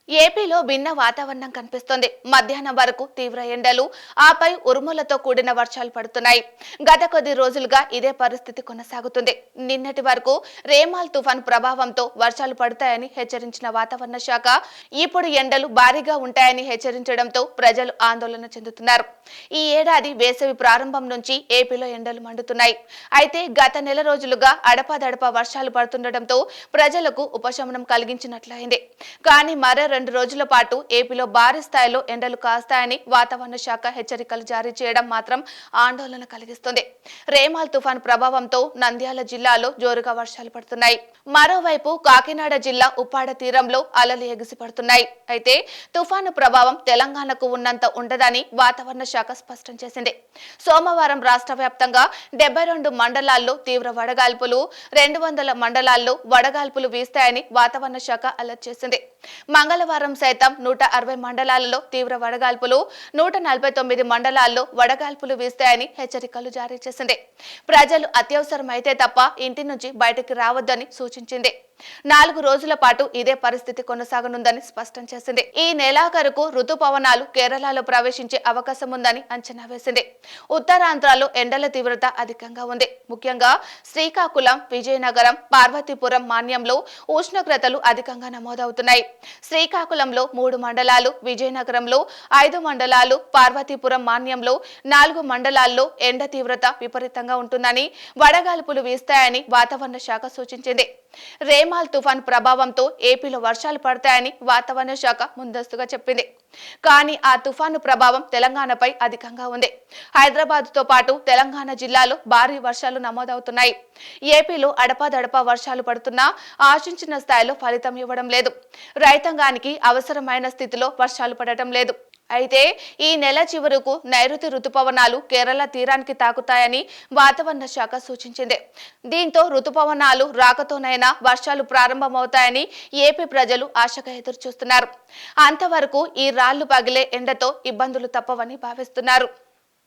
ఏపీలో భిన్న వాతావరణం కనిపిస్తోంది. మధ్యాహ్నం వరకు తీవ్ర ఎండలు, ఆపై ఉరుములతో కూడిన వర్షాలు పడుతున్నాయి. గత కొద్ది రోజులుగా ఇదే పరిస్థితి కొనసాగుతుంది. నిన్నటి వరకు రేమాల్ తుఫాన్ ప్రభావంతో వర్షాలు పడతాయని హెచ్చరించిన వాతావరణ శాఖ ఇప్పుడు ఎండలు భారీగా ఉంటాయని హెచ్చరించడంతో ప్రజలు ఆందోళన చెందుతున్నారు. ఈ ఏడాది వేసవి ప్రారంభం నుంచి ఏపీలో ఎండలు మండుతున్నాయి. అయితే గత నెల రోజులుగా అడపాదడపా వర్షాలు పడుతుండటంతో ప్రజలకు ఉపశమనం కలిగించినట్లయింది. కానీ మరో 2 రోజుల పాటు ఏపీలో భారీ స్థాయిలో ఎండలు కాస్తాయని వాతావరణ శాఖ హెచ్చరికలు జారీ చేయడం మాత్రం ఆందోళన కలిగిస్తుంది. రేమాల్ తుఫాన్ ప్రభావంతో నంద్యాల జిల్లాలో జోరుగా వర్షాలు పడుతున్నాయి. మరోవైపు కాకినాడ జిల్లా ఉప్పాడ తీరంలో అలలు ఎగిసిపడుతున్నాయి. అయితే తుఫాను ప్రభావం తెలంగాణకు ఉన్నంత ఉండదని వాతావరణ శాఖ స్పష్టం చేసింది. సోమవారం రాష్ట్ర వ్యాప్తంగా 72 మండలాల్లో తీవ్ర వడగాల్పులు, 200 మండలాల్లో వడగాల్పులు వీస్తాయని వాతావరణ శాఖ అలర్ట్ చేసింది. మంగళవారం సైతం 160 మండలాలలో తీవ్ర వడగాల్పులు, 149 మండలాల్లో వడగాల్పులు వీస్తాయని హెచ్చరికలు జారీ చేసింది. ప్రజలు అత్యవసరమైతే తప్ప ఇంటి నుంచి బయటకు రావద్దని సూచించింది. 4 రోజుల పాటు ఇదే పరిస్థితి కొనసాగనుందని స్పష్టం చేసింది. ఈ నెలాఖరుకు రుతుపవనాలు కేరళలో ప్రవేశించే అవకాశం ఉందని అంచనా వేసింది. ఉత్తరాంధ్రలో ఎండల తీవ్రత అధికంగా ఉంది. ముఖ్యంగా శ్రీకాకుళం, విజయనగరం, పార్వతీపురం మాన్యంలో ఉష్ణోగ్రతలు అధికంగా నమోదవుతున్నాయి. శ్రీకాకుళంలో 3 మండలాలు, విజయనగరంలో 5 మండలాలు, పార్వతీపురం మాన్యంలో 4 మండలాల్లో ఎండ తీవ్రత విపరీతంగా ఉంటుందని, వడగాల్పులు వీస్తాయని వాతావరణ శాఖ సూచించింది. రేమాల్ తుఫాన్ ప్రభావంతో ఏపీలో వర్షాలు పడతాయని వాతావరణ శాఖ ముందస్తుగా చెప్పింది. కానీ ఆ తుఫాను ప్రభావం తెలంగాణపై అధికంగా ఉంది. హైదరాబాద్ తో పాటు తెలంగాణ జిల్లాలో భారీ వర్షాలు నమోదవుతున్నాయి. ఏపీలో అడపాదడపా వర్షాలు పడుతున్నా ఆశించిన స్థాయిలో ఫలితం ఇవ్వడం లేదు. రైతాంగానికి అవసరమైన స్థితిలో వర్షాలు పడటం లేదు. అయితే ఈ నెల చివరకు నైరుతి రుతుపవనాలు కేరళ తీరానికి తాకుతాయని వాతావరణ శాఖ సూచించింది. దీంతో రుతుపవనాలు రాకతోనైనా వర్షాలు ప్రారంభమవుతాయని ఏపీ ప్రజలు ఆశగా ఎదురుచూస్తున్నారు. అంతవరకు ఈ రాళ్లు పగిలే ఎండతో ఇబ్బందులు తప్పవని భావిస్తున్నారు.